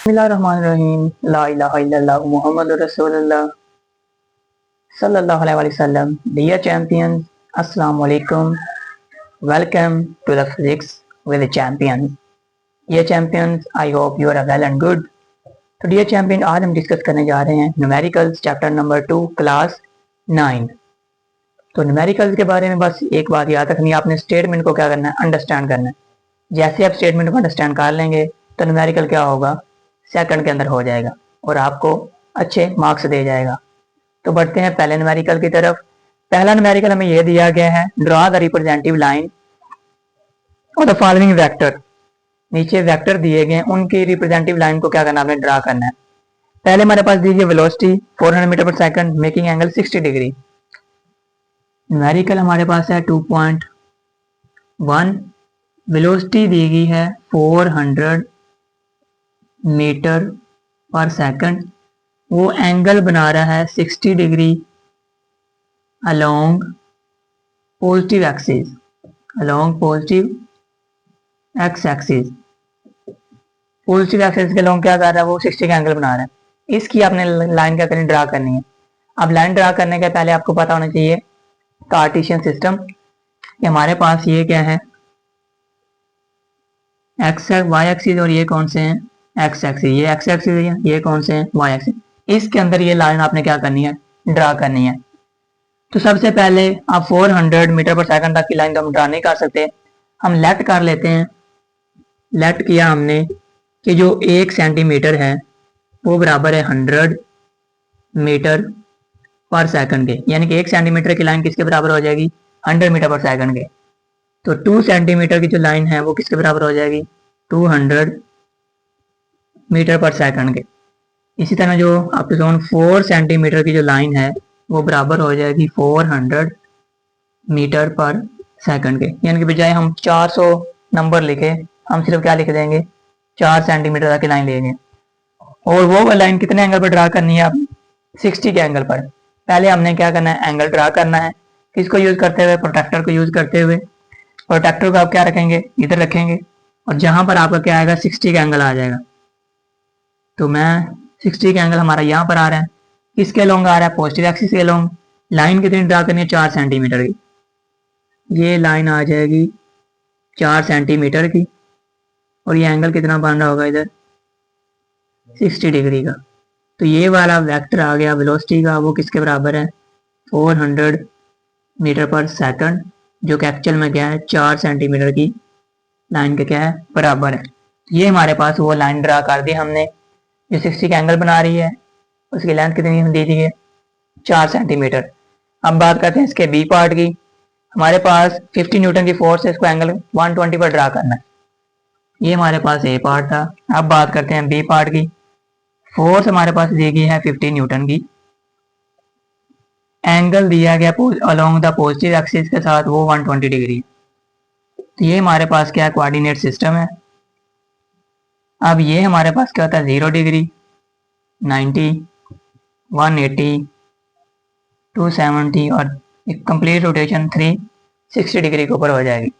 बिस्मिल्लाहिर्रहमानिर्रहीम ला इलाहा इल्लल्लाह मुहम्मदुर रसूलुल्लाह सल्लल्लाहु अलैहि वसल्लम। डियर चैंपियंस, अस्सलाम वालेकुम। Welcome to the physics with the champions. Dear champions, I hope you are well and good. तो डियर चैंपियन, आज हम डिस्कस करने जा रहे हैं न्यूमेरिकल्स चैप्टर नंबर 2 क्लास 9। तो न्यूमेरिकल्स के बारे में बस एक बात याद रखनी है, आपने स्टेटमेंट को क्या करना है, अंडरस्टैंड करना है। जैसे आप स्टेटमेंट को अंडरस्टैंड कर लेंगे तो न्यूमेरिकल क्या होगा, सेकंड के अंदर हो जाएगा और आपको अच्छे मार्क्स दे जाएगा। तो बढ़ते हैं पहले न्यूमेरिकल की तरफ। पहला न्यूमेरिकल हमें यह दिया गया है, ड्रॉ द रिप्रेजेंटेटिव लाइन और द फॉलोइंग वेक्टर। नीचे वेक्टर दिए गए हैं, उनकी रिप्रेजेंटेटिव लाइन को क्या करना है, आपने ड्रा करना है। पहले हमारे पास दीजिए velocity 400 metre per second, making angle 60 degree. Numerical हमारे पास है 2.1, वेलोसिटी दी गई है 400 मीटर पर सेकंड, वो एंगल बना रहा है 60 degree along positive axis, along positive x axis. Positive axis के अलोंग क्या कर रहा है, वो 60 का एंगल बना रहा है। इसकी आपने लाइन क्या करनी, ड्रा करनी है। अब लाइन ड्रा करने के पहले आपको पता होना चाहिए कार्टेशियन सिस्टम कि हमारे पास ये क्या है, एक्स वाई एक्सिस, और ये कौन से हैं, एक्स एक्सिस। ये एक्स एक्सिस है, ये कौन से हैं, वाई एक्सिस। इसके अंदर ये लाइन आपने क्या करनी है, ड्रा करनी है। तो सबसे पहले आप 400 मीटर पर सेकंड तक की लाइन तो हम ड्रा नहीं कर सकते, हम लेट कर लेते हैं। लेट किया हमने कि जो 1 सेंटीमीटर है वो बराबर है 100 मीटर पर सेकंड के, यानी कि 1 सेंटीमीटर की लाइन किसके बराबर हो जाएगी, 100 मीटर पर सेकंड के। तो 2 सेंटीमीटर की जो लाइन है वो किसके बराबर हो जाएगी, 200 मीटर पर सेकंड के। इसी तरह जो अप टू 4 सेंटीमीटर की जो लाइन है वो बराबर हो जाएगी 400 मीटर पर सेकंड के, यानी कि बजाय हम 400 नंबर लिखे, हम सिर्फ क्या लिख देंगे, 4 सेंटीमीटर तक की लाइन लेंगे। और वो लाइन कितने एंगल पर ड्रा करनी है, आप 60 के एंगल पर। पहले हमने क्या करना है, एंगल ड्रा करना है। किसको यूज करते हुए, प्रोटेक्टर को यूज करते हुए। प्रोटेक्टर को आप क्या रखेंगे, इधर रखेंगे, और जहां पर आपका क्या आएगा, 60 का एंगल आ जाएगा। तो मैं 60 का एंगल हमारा यहाँ पर आ रहा है, किसके अलोंग आ रहा है, पॉजिटिव एक्सिस के अलोंग। लाइन कितनी ड्रा करनी है, 4 सेंटीमीटर की। ये लाइन आ जाएगी 4 सेंटीमीटर की, और ये एंगल कितना बन रहा होगा इधर, 60 डिग्री का। तो ये वाला वेक्टर आ गया वेलोसिटी का, वो किसके बराबर है, 400 मीटर पर सेकंड, जो कि एक्चुअल में क्या है, 4 सेंटीमीटर की लाइन के क्या है, बराबर है। ये हमारे पास वो लाइन ड्रा कर दी हमने जो 60 का एंगल बना रही है। उसकी लेंथ कितनी दे दी है, 4 सेंटीमीटर। अब बात करते हैं इसके बी पार्ट की। हमारे पास 50 न्यूटन की फोर्स है, इसको एंगल 120 पर ड्रा करना है। ये हमारे पास ए पार्ट था। अब बात करते हैं बी पार्ट की। फोर्स हमारे पास दी गई है 50 न्यूटन की, एंगल दिया गया अलोंग द पॉजिटिव एक्सिस के साथ, वो 120 डिग्री। तो ये हमारे पास क्या कोऑर्डिनेट सिस्टम है। अब ये हमारे पास क्या होता है, 0 डिग्री, 90, 180, 270 और एक कंप्लीट रोटेशन 360 डिग्री के ऊपर हो जाएगी।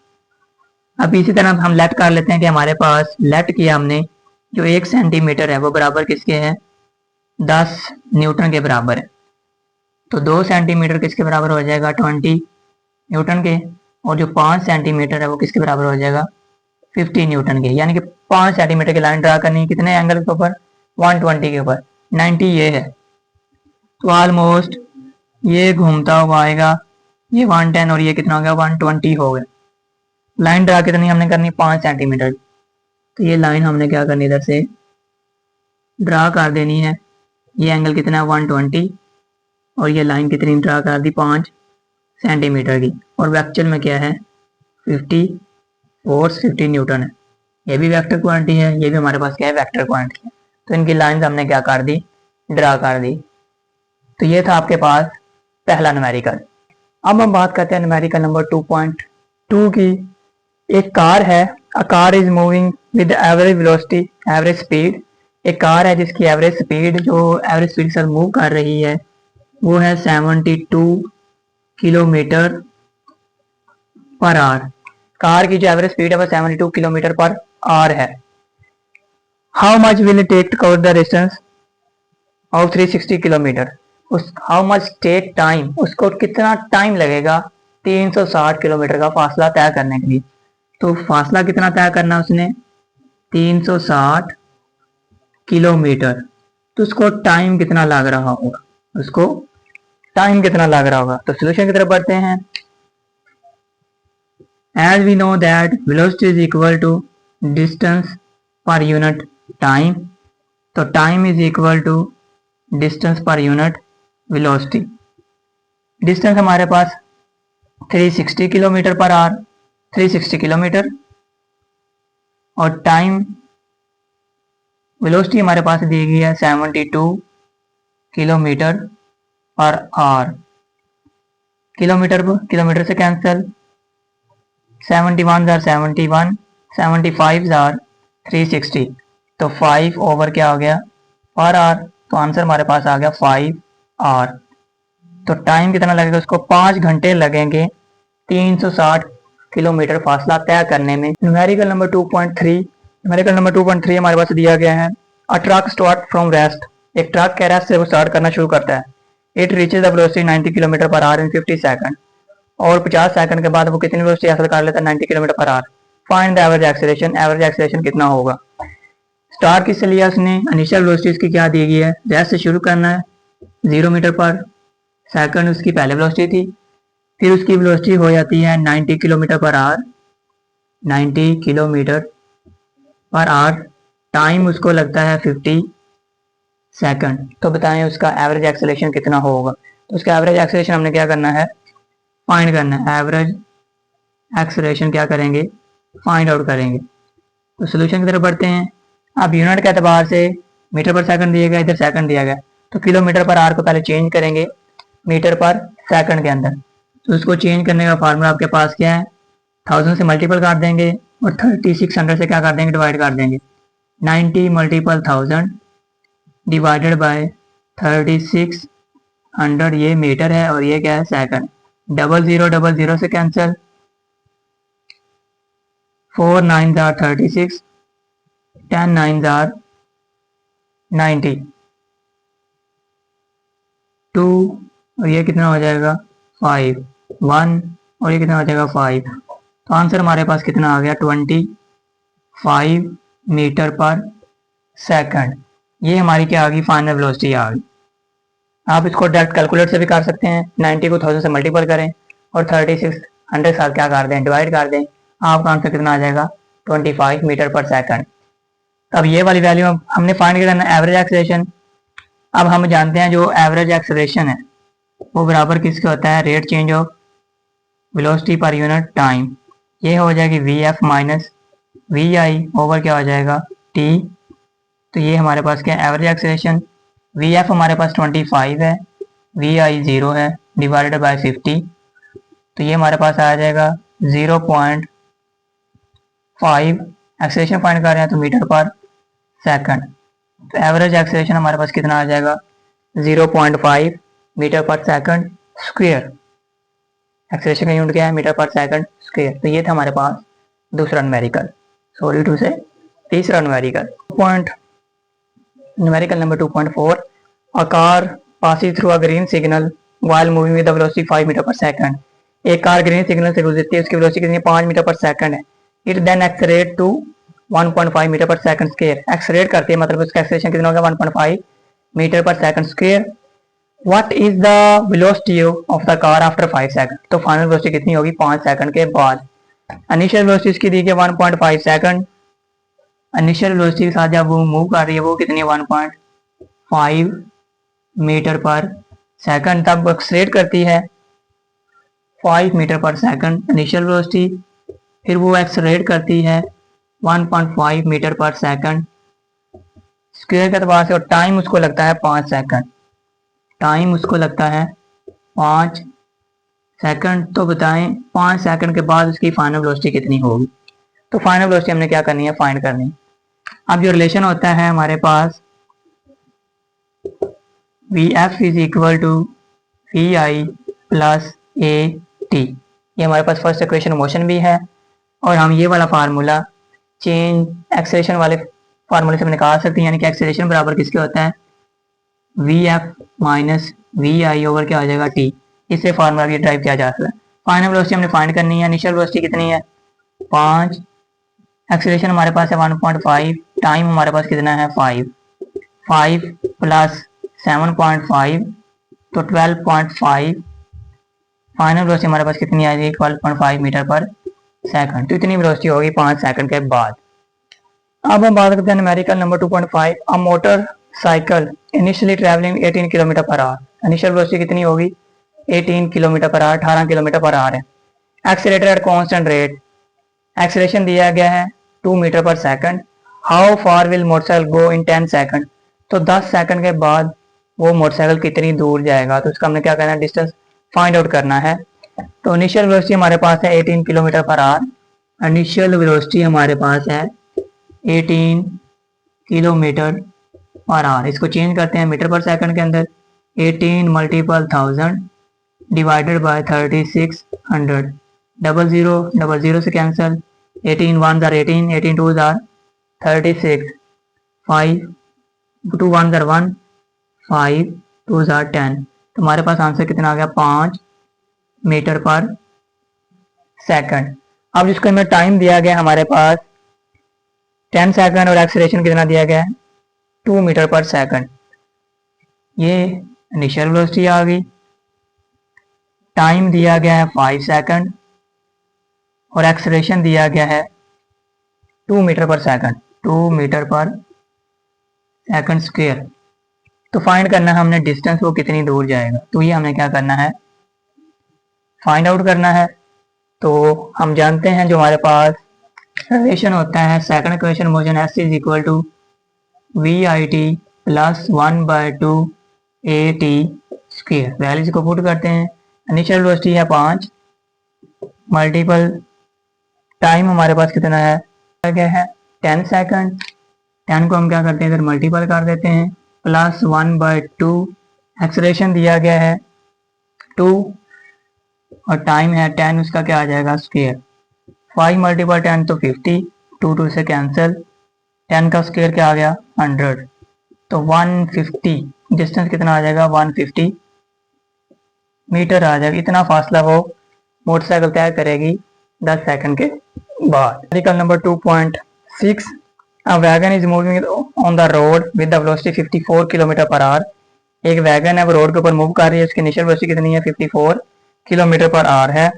अब इसी तरह हम लेट कर लेते हैं कि हमारे पास लेट किया हमने, जो 1 सेंटीमीटर है वो बराबर किसके है, 10 न्यूटन के बराबर है। तो 2 सेंटीमीटर किसके बराबर हो जाएगा, 20 न्यूटन के। और जो 5 सेंटीमीटर है वो किसके बराबर हो जाएगा, 50 न्यूटन के। यानी कि 5 सेंटीमीटर की लाइन ड्रा करनी है, कितने एंगल के ऊपर, 120 के ऊपर। 90 ये है, तो ऑलमोस्ट ये घूमता हुआ आएगा, ये 110 और ये कितना हो गया, 120 हो गया। लाइन ड्रा कितनी हमने करनी, 5 सेंटीमीटर। तो ये लाइन हमने क्या करनी, इधर से ड्रा कर देनी है। ये एंगल कितना है, 120, और ये लाइन कितनी ड्रा कर दी, 5 सेंटीमीटर की। और वेक्चुअल में क्या है, 50 फोर्स 50 न्यूटन है। ये भी वेक्टर क्वांटिटी है, ये भी हमारे पास क्या है, वेक्टर क्वांटिटी है। तो इनकी लाइंस हमने क्या कर दी, ड्रा कर दी। तो ये था आपके पास पहला न्यूमेरिकल। अब हम बात करते हैं न्यूमेरिकल नंबर 2.2 की। एक कार है, a car is moving with average velocity, average speed. एक कार है जिसकी एवरेज स्पीड, जो एवरेज स्पीड से मूव कर रही है, वो है 72 किलोमीटर पर आवर। कार की जो एवरेज स्पीड है वो 72 किलोमीटर पर आवर है। How much will it take to cover the distance of 360 kilometre, उस हाउ मच टेक टाइम, उसको कितना टाइम लगेगा 360 किलोमीटर का फासला तय करने के लिए। तो फासला कितना तय करना उसने, 360 किलोमीटर, तो उसको टाइम कितना लग रहा होगा, उसको टाइम कितना लग रहा होगा। तो सोल्यूशन की तरफ बढ़ते हैं। As we know that velocity is equal to distance per unit time, तो time is equal to distance per unit velocity. Distance हमारे पास 360 किलोमीटर पर आवर, 360 किलोमीटर, और टाइम वेलोसिटी हमारे पास दी गई है 72 किलोमीटर पर आवर। किलोमीटर से cancel, 71 71, 75 360, तो 5 ओवर क्या हो गया पर आवर, तो आंसर हमारे पास आ गया 5 आवर। तो टाइम कितना लगेगा, उसको 5 घंटे लगेंगे 360 किलोमीटर फासला तय करने में। न्यूमेरिकल नंबर 2.3, न्यूमेरिकल नंबर 2.3 हमारे पास दिया गया है। अ ट्रक स्टार्ट फ्रॉम रेस्ट, एक ट्रक के रेस्ट से वो स्टार्ट करना शुरू करता है। It reaches the velocity 90 kilometre per our in 50 second, और 50 सेकंड के बाद वो कितनी वेलोसिटी हासिल कर लेता है, 90 kilometre per our. Find the average acceleration, average acceleration कितना होगा। स्टार्ट किससे लिया उसने, इनिशियल वेलोसिटी इसकी क्या दी गई है, रेस्ट से शुरू करना है 0 मीटर पर सेकंड उसकी पहले वेलोसिटी थी, फिर उसकी वेलोसिटी हो जाती है 90 kilometre per our, 90 kilometre per our, time उसको लगता है 50 सेकंड। तो बताएं उसका एवरेज एक्सेलरेशन कितना होगा। तो उसका एवरेज एक्सेलरेशन हमने क्या करना है, फाइंड करना है। एवरेज एक्सेलरेशन क्या करेंगे, फाइंड आउट करेंगे। तो सोल्यूशन की तरफ बढ़ते हैं। अब यूनिट के एतबार से मीटर पर सेकंड दिया गया, इधर सेकंड दिया गया, तो किलोमीटर पर आवर को पहले चेंज करेंगे मीटर पर सेकंड के अंदर। तो उसको चेंज करने का फार्मूला आपके पास क्या है, 1000 से मल्टीपल कर देंगे और 3600 से क्या कर देंगे, डिवाइड कर देंगे। 90 मल्टीपल 1000 डिवाइडेड बाय 3600, ये मीटर है और ये क्या है, सेकंड। 0000 से कैंसिल, 4 9 36, 10 9 90, 2 और ये कितना हो जाएगा 5, 1 और ये कितना हो जाएगा 5। तो आंसर हमारे पास कितना आ गया, 25 मीटर पर सेकंड। ये हमारी क्या आ गई, फाइनल वेलोसिटी आ गई। आप इसको डायरेक्ट कैलकुलेटर से भी कर सकते हैं, 90 को 1000 से मल्टीपल करें और 3600 साथ क्या कर दें, डिवाइड कर दें, आपका आंसर कितना आ जाएगा, 25 मीटर पर सेकंड। अब ये वाली वैल्यू हमने फाइंड करना है एवरेज एक्सेलरेशन। अब हम जानते हैं जो एवरेज एक्सेलरेशन है वो बराबर किसके होता है, rate change of velocity per unit time. ये हो जाएगी V F minus V I over क्या हो जाएगा टी। तो ये हमारे पास क्या है, एवरेज एक्सेलरेशन। वी एफ हमारे पास 25 है, वी आई 0 है, डिवाइडेड बाय 50, तो ये हमारे पास आ जाएगा 0.5। एक्सेलरेशन फाइंड कर रहे हैं तो मीटर पर सेकंड, तो एवरेज एक्सेलरेशन हमारे पास कितना आ जाएगा, 0.5 metre per second square. Acceleration का यूनिट क्या है, मीटर पर सेकंड स्क्वायर। तो ये था हमारे पास दूसरा न्यूमेरिकल, सॉरी टू से तीसरा numerical. Numerical number 2.4, a car passing through a green signal while moving with the velocity 5 metre per second. एक कार ग्रीन सिग्नल से गुजरती है, उसकी वेलोसिटी कितनी है, 5 मीटर पर सेकंड है। It then accelerate to 1.5 metre per second square. Accelerate करती है मतलब उसका एक्सेलरेशन कितना होगा, 1.5 metre per second square. What is the velocity of the car after 5 second. तो फाइनल वेलोसिटी कितनी होगी 5 सेकंड के बाद। इनिशियल वेलोसिटी इसकी दी है 1.5 सेकंड। इनिशियल वेलोसिटी के साथ जब वो मूव कर रही है वो कितनी है, 1.5 मीटर पर सेकंड। तब एक्सेलरेट करती है 5 metre per second initial velocity, फिर वो एक्सेलरेट करती है 1.5 मीटर पर सेकंड स्क्वायर के एतबार से, और टाइम उसको लगता है 5 सेकंड। टाइम उसको लगता है 5 सेकंड। तो बताएं 5 सेकंड के बाद उसकी फाइनल वेलोसिटी कितनी होगी। तो फाइनल वेलोसिटी हमने क्या करनी है, फाइंड करनी है। अब जो रिलेशन होता है हमारे पास V F is equal to V I plus A T, ये हमारे पास फर्स्ट इक्वेशन मोशन भी है, और हम ये वाला फार्मूला चेंज एक्सेलरेशन वाले फार्मूले से हम निकाल सकते हैं, यानी कि एक्सेलरेशन बराबर किसके होता है, V F minus V I over क्या हो जाएगा टी। इससे फार्मूला भी ड्राइव किया जा सकता है। फाइनल वेलोसिटी हमने फाइंड करनी है। इनिशियल वेलोसिटी कितनी है 5, एक्सेलरेशन हमारे पास है 1.5, टाइम हमारे पास कितना है 5 प्लस 7.5 तो 12.5, फाइनल वेलोसिटी हमारे पास कितनी आएगी 12.5 मीटर पर सेकंड। तो इतनी वेलोसिटी होगी 5 सेकंड के बाद। अब हम बात करते हैं numerical number 2.5, a motor cycle initially travelling 18 kilometre per hour. Initial velocity कितनी होगी 18 kilometre per hour, 18 kilometre per hour है। Accelerator at constant rate, acceleration दिया गया है 2 metre per second. How far will motorcycle go in 10 second, तो 10 second के बाद वो मोटरसाइकिल कितनी दूर जाएगा, तो इसका हमने क्या करना है डिस्टेंस फाइंड आउट करना है। तो इनिशियल वेलोसिटी हमारे पास है 18 kilometre per hour. Initial velocity हमारे पास है 18 किलोमीटर पर आवर। इसको चेंज करते हैं मीटर पर सेकंड के अंदर, 18 multiple 1000 divided by 3600, double zero से कैंसिल, 18 1 जार 18, 18 2 जार 36, 5 2 1 जार 1, 5 2 जार 10। तो हमारे पास आंसर कितना आ गया 5 मीटर पर सेकंड। अब जिसको हमें टाइम दिया गया हमारे पास 10 सेकंड और एक्सीलरेशन कितना दिया गया है 2 मीटर पर सेकंड। ये इनिशियल वेलोसिटी आ गई, टाइम दिया गया है 5 सेकंड और एक्सीलरेशन दिया गया है 2 metre per second, 2 metre per second square. तो फाइंड करना है हमने डिस्टेंस वो कितनी दूर जाएगा, तो ये हमें क्या करना है फाइंड आउट करना है। तो हम जानते हैं जो हमारे पास रिलेशन होता है second equation motion S is equal to V I T plus 1/2 A T square. Values को पुट करते हैं, इनिशियल वेलोसिटी है 5 मल्टीपल टाइम हमारे पास कितना है 10 सेकंड, 10 को हम क्या करते हैं इधर मल्टीपल कर देते हैं, प्लस 1/2 एक्सेलरेशन दिया गया है 2 और टाइम है 10, उसका क्या आ जाएगा स्क्वायर। 5 मल्टीपल 10 तो 50, 2 से कैंसिल, 10 का स्क्वायर क्या आ गया 100, तो 150 डिस्टेंस कितना आ जाएगा 150 मीटर आ जाएगा। इतना फासला वो मोटरसाइकिल तय करेगी 10 सेकंड के बाद। Article number 2.6, a wagon is moving on the road with the velocity 54 kilometre per our. एक वैगन है वो रोड के ऊपर मूव कर रही है, उसकी इनिशियल वेलोसिटी कितनी है 54 किलोमीटर पर आवर है।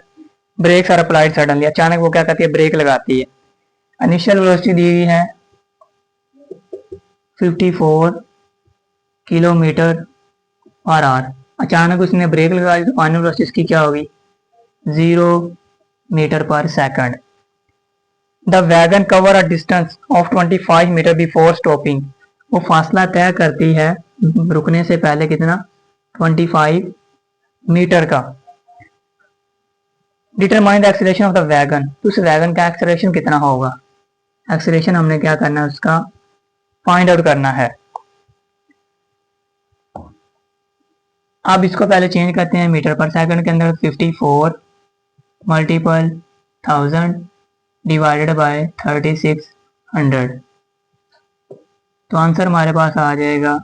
ब्रेक्स आर अप्लाइड सडनली, अचानक वो क्या करती है ब्रेक लगाती है। इनिशियल वेलोसिटी दी हुई है 54 किलोमीटर पर आवर, अचानक उसने ब्रेक लगा दी तो फाइनल वेलोसिटी इसकी क्या होगी 0 metre per second. The wagon cover a distance of 25 metre before stopping, वो फासला तय करती है रुकने से पहले कितना 25 मीटर का। Determine the acceleration of the wagon, तो उस वैगन का एक्सीलरेशन कितना होगा, एक्सीलरेशन हमने क्या करना है उसका फाइंड आउट करना है। अब इसको पहले चेंज करते हैं मीटर पर सेकंड के अंदर, 54 मल्टीपल 1000 डिवाइडेड बाय 3600, तो आंसर हमारे पास आ जाएगा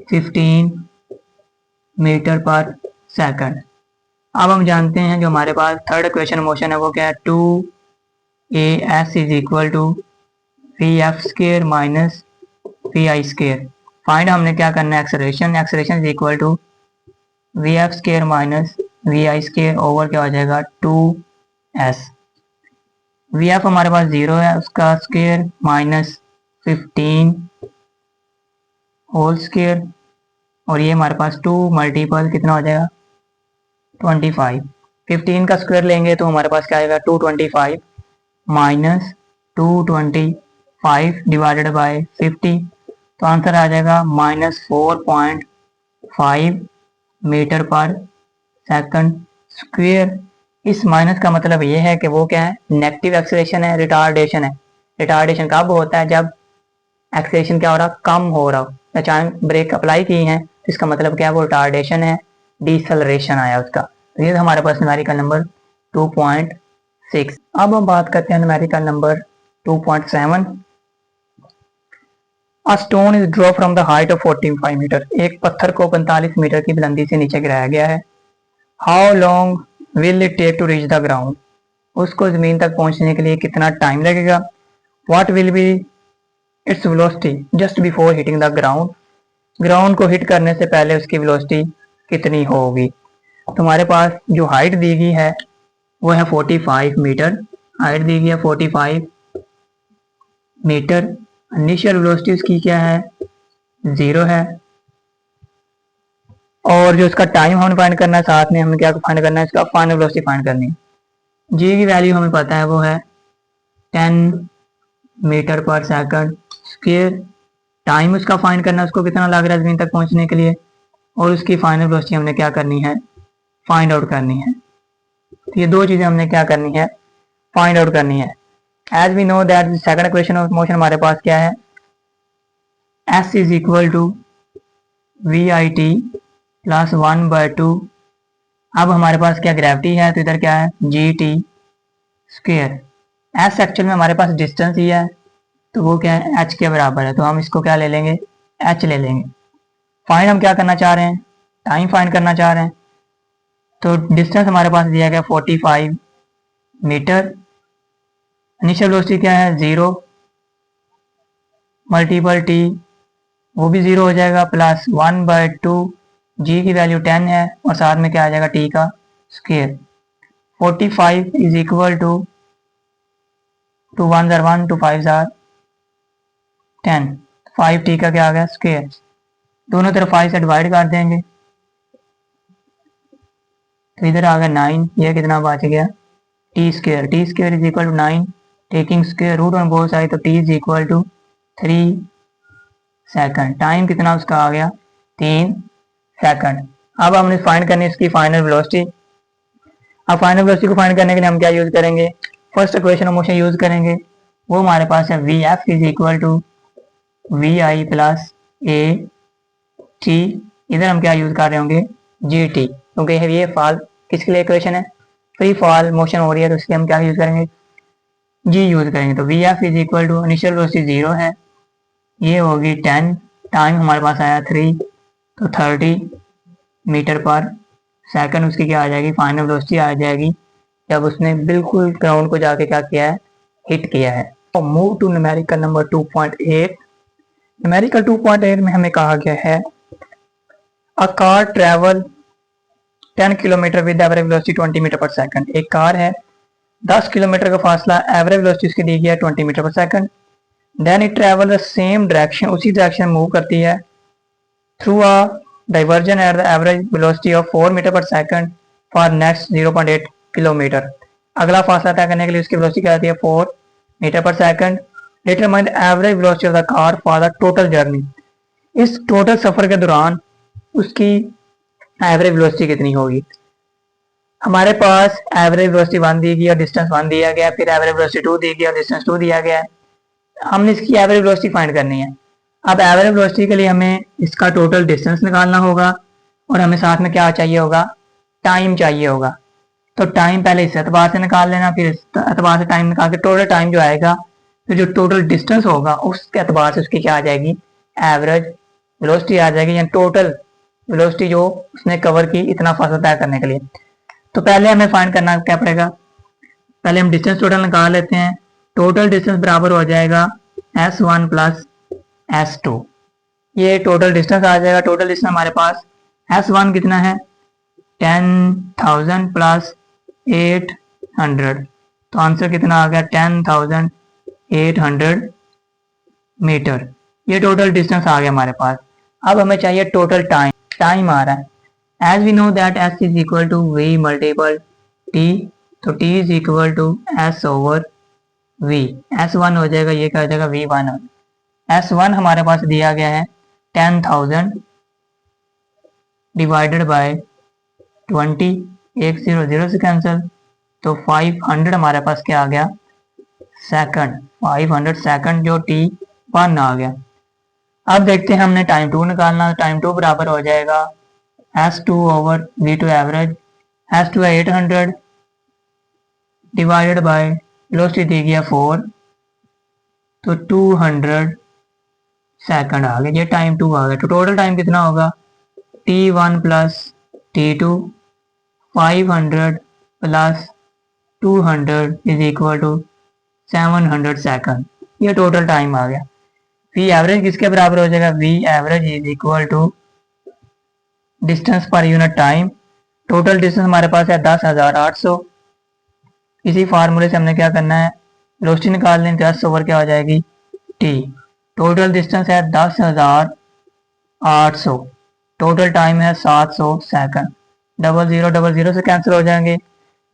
15 मीटर पर सेकंड। अब हम जानते हैं जो हमारे पास थर्ड इक्वेशन मोशन है वो क्या है 2as is equal to V F square minus V I square. Find हमने क्या करना है acceleration, acceleration is equal to V F square minus V I square over क्या हो जाएगा 2s। वी एफ हमारे पास 0 है, उसका स्क्र माइनस 15 होल स्क्र, और ये हमारे पास 2 मल्टीपल कितना हो जाएगा 25। 15 का स्क्वायर लेंगे तो हमारे पास क्या आएगा 225 माइनस 225 डिवाइडेड बाय 50, तो आंसर आ जाएगा -4.5 मीटर पर सेकंड स्क्वायर। इस माइनस का मतलब ये है कि वो क्या है नेगेटिव एक्सेलरेशन है, रिटार्डेशन है। रिटार्डेशन कब होता है जब एक्सेलरेशन क्या हो रहा कम हो रहा हो, अचानक ब्रेक अप्लाई की है तो इसका मतलब क्या है वो रिटार्डेशन है, डिसलेरेशन आया उसका। तो ये हमारे पास न्यूमेरिकल नंबर 2.6 6। अब हम बात करते हैं numerical number 2.7। A stone is drop from the height of 45 metre. एक पत्थर को 45 मीटर की बुलंदी से नीचे गिराया गया है। How long will it take to reach the ground. उसको जमीन तक पहुंचने के लिए कितना टाइम लगेगा। What will be its velocity just before hitting the ground. Ground को हिट करने से पहले उसकी वेलोसिटी कितनी होगी। तुम्हारे पास जो हाइट दी गई है वो है 45 मीटर। हाइट दी गई है 45 मीटर। इनिशियल वेलोसिटी उसकी क्या है, 0 है। और जो इसका टाइम हमें फाइंड करना है, साथ में हमें क्या फाइंड करना है, इसका फाइनल वेलोसिटी फाइंड करनी है। जी की वैल्यू हमें पता है वो है 10 metre per second square. Time उसका फाइंड करना है, उसको कितना लग रहा है जमीन तक पहुंचने के लिए, और उसकी फाइनल वेलोसिटी हमने क्या करनी है, फाइंड आउट करनी है। तो ये दो चीजें हमने क्या करनी है, फाइंड आउट करनी है। As we know that second equation of motion हमारे पास क्या है, S is equal to V I T plus 1/2। अब हमारे पास क्या ग्रेविटी है, तो इधर क्या है G T square. S actual में हमारे पास डिस्टेंस ही है, तो वो क्या है एच के बराबर है, तो हम इसको क्या ले लेंगे, एच ले लेंगे। फाइंड हम क्या करना चाह रहे हैं, टाइम फाइंड करना चाह रहे हैं। तो डिस्टेंस हमारे पास दिया गया 45 मीटर। इनिशियल वेलोसिटी क्या है 0 मल्टीपल टी, वो भी 0 हो जाएगा, प्लस 1/2। जी की वैल्यू 10 है और साथ में क्या आ जाएगा टी का स्क्वायर। 45 इज इक्वल टू 1 जार 1 2 5 जार 10। 5 टी का क्या आ गया स्क्वायर। दोनों तरफ 5 से डिवाइड कर देंगे तो इधर आ गया 9। ये कितना बच गया T square. T square is equal to 9 taking square root on both side, तो T is equal to 3 second. Time कितना उसका आ गया 3 सेकंड। अब हमने फाइंड करनी है इसकी फाइनल वेलोसिटी। अब फाइनल वेलोसिटी को फाइंड करने के लिए हम क्या यूज करेंगे, first equation of motion use करेंगे। वो हमारे पास है V F is equal to V I plus A T. इधर हम क्या यूज कर रहे होंगे जी टी, क्योंकि ये फॉल किसके लिए इक्वेशन है, फ्री फॉल मोशन हो रही है, तो इसके हम क्या यूज करेंगे, जी यूज करेंगे। तो V F is equal to initial velocity 0 है, ये होगी 10। टाइम हमारे पास आया 3, तो 30 मीटर पर सेकंड उसकी क्या आ जाएगी, फाइनल वेलोसिटी आ जाएगी जब उसने बिल्कुल ग्राउंड को जाके क्या किया है, हिट किया है। और move to numerical number 2.8। Numerical 2.8 में हमें कहा गया है a car travel 10 kilometre with average velocity 20 metre per second. एक कार है 10 किलोमीटर का फासला, एवरेज वेलोसिटी उसकी दी गई है 20 metre per second. Then it travel the same direction, उसी डायरेक्शन मूव करती है through a diversion at the average velocity of 4 metre per second for next 0.8 kilometre. अगला फासला तय करने के लिए उसकी वेलोसिटी क्या आती है 4 metre per second. Determine the average velocity of the car for the total journey. इस टोटल सफर के दौरान उसकी एवरेज वेलोसिटी कितनी होगी। हमारे पास एवरेज वेलोसिटी 1 दी गई और डिस्टेंस 1 दिया गया, फिर एवरेज वेलोसिटी 2 दी गई और डिस्टेंस 2 दिया गया है। हमने इसकी एवरेज वेलोसिटी फाइंड करनी है। अब एवरेज वेलोसिटी के लिए हमें इसका टोटल डिस्टेंस निकालना होगा और हमें साथ में क्या चाहिए होगा, टाइम चाहिए होगा। तो टाइम पहले इस एतबार से निकाल लेना, फिर इस एतबार से टाइम निकाल के टोटल टाइम जो आएगा, फिर जो टोटल डिस्टेंस होगा उसके एतबार से उसकी क्या आ जाएगी, एवरेज वेलोसिटी आ जाएगी, या टोटल वेलोसिटी जो उसने कवर की इतना फासला तय करने के लिए। तो पहले हमें फाइंड करना क्या पड़ेगा, पहले हम डिस्टेंस टोटल निकाल लेते हैं। टोटल डिस्टेंस बराबर हो जाएगा S1 प्लस S2। ये टोटल डिस्टेंस आ जाएगा। टोटल डिस्टेंस हमारे पास S1 कितना है 10,000 प्लस 800, तो आंसर कितना आ गया 10,800 मीटर। ये टोटल डिस्टेंस आ गया हमारे पास। अब हमें चाहिए टोटल टाइम। टाइम आ रहा है as we know that S is equal to V multiple T, तो T is equal to S over V। S1 हो जाएगा, ये क्या हो जाएगा V1। S1 हमारे पास दिया गया है 10,000 डिवाइडेड बाय 20, एक 0 0 से कैंसिल, तो 500 हमारे पास क्या आ गया सेकंड। 500 सेकंड जो T1 आ गया। अब देखते हैं हमने टाइम 2 निकालना। टाइम 2 बराबर हो जाएगा S2 over V2 average. S2 है 800 डिवाइडेड बाय वेलोसिटी दी गया 4, तो 200 सेकंड आ गया, ये टाइम 2 आ गया। तो टोटल टाइम कितना होगा, T1 plus T2 500 plus 200 is equal to 700 second, ये टोटल टाइम आ गया। वी एवरेज किसके बराबर हो जाएगा, V average is equal to distance per unit time. Total distance हमारे पास है 10,800। इसी फार्मूले से हमने क्या करना है, वेलोसिटी निकाल लें, 10 ओवर क्या हो जाएगी टी। टोटल डिस्टेंस है 10,800, टोटल टाइम है 700 सेकंड। डबल जीरो से कैंसिल हो जाएंगे।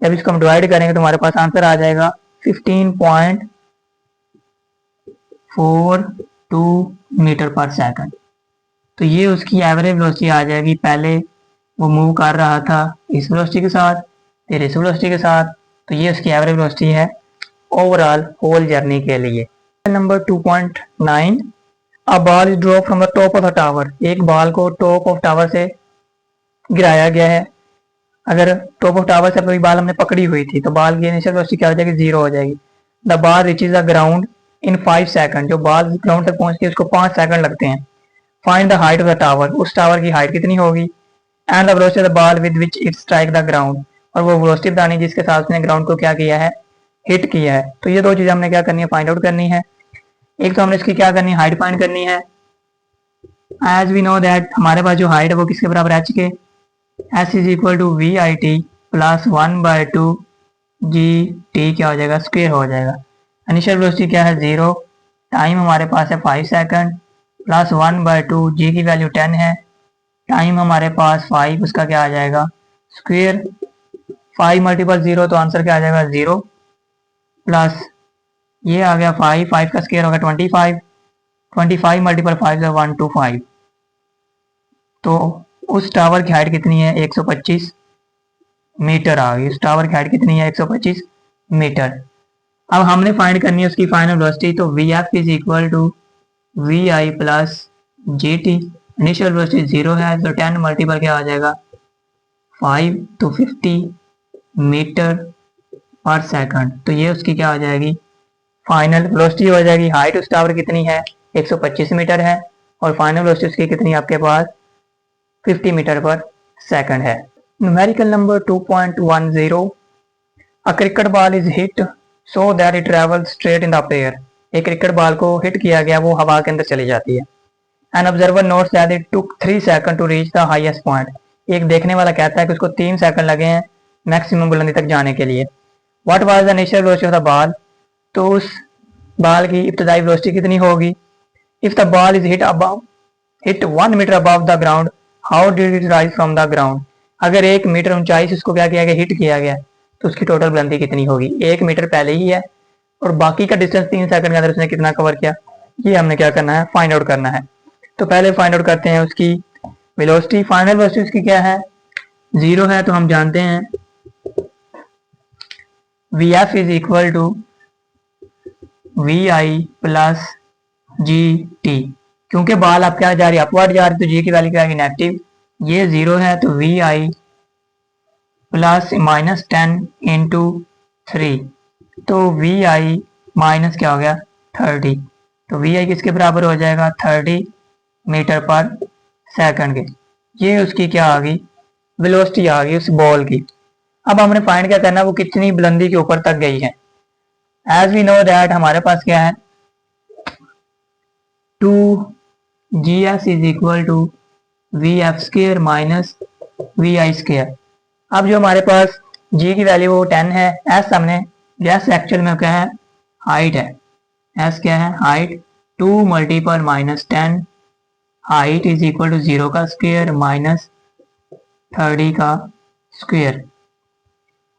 जब इसको हम डिवाइड करेंगे तो हमारे पास आंसर आ जाएगा 15.42 मीटर पर सेकंड। तो ये उसकी एवरेज वेलोसिटी आ जाएगी। पहले वो मूव कर रहा था इस वेलोसिटी के साथ, फिर इस वेलोसिटी के साथ, तो ये उसकी एवरेज वेलोसिटी है ओवरऑल होल जर्नी के लिए। Number 2.9, a ball is drop from the top of the tower. एक बॉल को टॉप ऑफ टावर से गिराया गया है। अगर टॉप ऑफ टावर से कोई बॉल हमने पकड़ी हुई थी तो बॉल की इनिशियल वेलोसिटी क्या हो जाएगी, 0 हो जाएगी। The ball reaches the ground in 5 second, जो बॉल ग्राउंड तक पहुंचती है उसको 5 सेकंड लगते हैं। Find the height of the tower, उस टावर की हाइट कितनी होगी। And the velocity of the ball with which it strike the ground, और वो वेलोसिटी बतानी जिसके साथ उसने ग्राउंड को क्या किया है, हिट किया है। तो ये दो चीजें हमने क्या करनी है, फाइंड आउट करनी है। एक तो हमने इसकी क्या करनी है, हाइट फाइंड करनी है। एज वी नो दैट हमारे पास जो हाइट है वो किसके बराबर, एच के। S is equal to V I T plus 1/2 G T क्या हो जाएगा, स्क्वेयर हो जाएगा। इनिशियल वेलोसिटी क्या है, 0, टाइम हमारे पास है 5 सेकंड, प्लस 1/2 जी की वैल्यू 10 है, टाइम हमारे पास 5, उसका क्या आ जाएगा स्क्वेयर। 5 मल्टीपल 0 तो आंसर क्या आ जाएगा 0, प्लस ये आ गया 5, 5 का स्क्वायर होगा 25, 25 मल्टीपल 5 है 125। तो उस टावर की हाइट कितनी है, 125 मीटर आ गई। उस टावर की हाइट कितनी है, 125 मीटर। अब हमने फाइंड करनी है उसकी फाइनल वेलोसिटी। तो V F is equal to V I plus G T. Initial velocity 0 है तो 10 मल्टीपल क्या आ जाएगा 5, तो 50 मीटर पर सेकंड। तो ये उसकी क्या आ जाएगी फाइनल वेलोसिटी हो जाएगी। हाइट उस टावर कितनी है, 125 मीटर है, और फाइनल वेलोसिटी उसकी कितनी है आपके पास 50 मीटर पर सेकंड है। Numerical number 2.10, a cricket ball is hit so that it travel straight in the air. एक क्रिकेट बॉल को हिट किया गया, वो हवा के अंदर चली जाती है। An observer notes that it took 3 second to reach the highest point. एक देखने वाला कहता है कि उसको 3 सेकंड लगे हैं मैक्सिमम बुलंदी तक जाने के लिए। What was the initial velocity of the ball, तो उस बॉल की इब्तदाई वेलोसिटी कितनी होगी। If the ball is hit 1 metre above the ground, how did it rise from the ground. अगर 1 मीटर ऊंचाई से उसको क्या किया गया, हिट किया गया, तो उसकी टोटल बुलंदी कितनी होगी। 1 मीटर पहले ही है और बाकी का डिस्टेंस 3 सेकंड के अंदर उसने कितना कवर किया, ये हमने क्या करना है, फाइंड आउट करना है। तो पहले फाइंड आउट करते हैं उसकी वेलोसिटी। फाइनल वेलोसिटी उसकी क्या है, 0 है, तो हम जानते हैं V F is equal to V I plus G T. क्योंकि बॉल आप क्या जा रही है, अपवर्ड जा रही है, तो जी की वैल्यू क्या आएगी नेगेटिव। ये 0 है तो वी आई प्लस -10 इंटू 3, तो वी आई माइनस क्या हो गया 30। तो वी आई किसके बराबर हो जाएगा 30 मीटर पर सेकंड के। ये उसकी क्या आ गई, वेलोसिटी आ गई उस बॉल की। अब हमने फाइंड क्या करना है, वो कितनी बुलंदी के ऊपर तक गई है। एज वी नो दैट हमारे पास क्या है 2GS is equal to V F square minus V I square. अब जो हमारे पास G की वैल्यू वो 10 है, S हमने S एक्चुअल में क्या है हाइट है, S क्या है height, 2 multiple -10 height is equal to 0 का स्क्वायर माइनस 30 का स्क्वायर,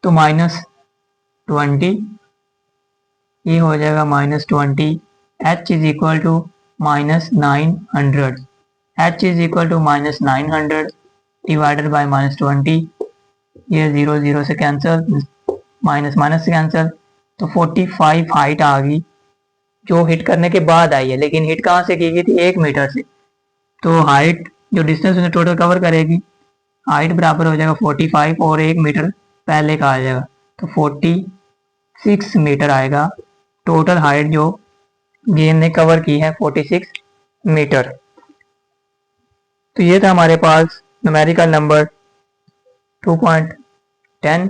तो -20, ये हो जाएगा -20। H is equal to -900, H is equal to -900 divided by -20, ये 0 0 से कैंसिल, माइनस माइनस से कैंसिल, तो 45 हाइट आ गई जो हिट करने के बाद आई है। लेकिन हिट कहाँ से की गई थी, 1 मीटर से। तो हाइट जो डिस्टेंस उसने टोटल कवर करेगी, हाइट बराबर हो जाएगा 45 और 1 मीटर पहले का आ जाएगा, तो 40 46 मीटर आएगा। टोटल हाइट जो गेंद ने कवर की है 46 मीटर। तो ये था हमारे पास न्यूमेरिकल नंबर 2.10।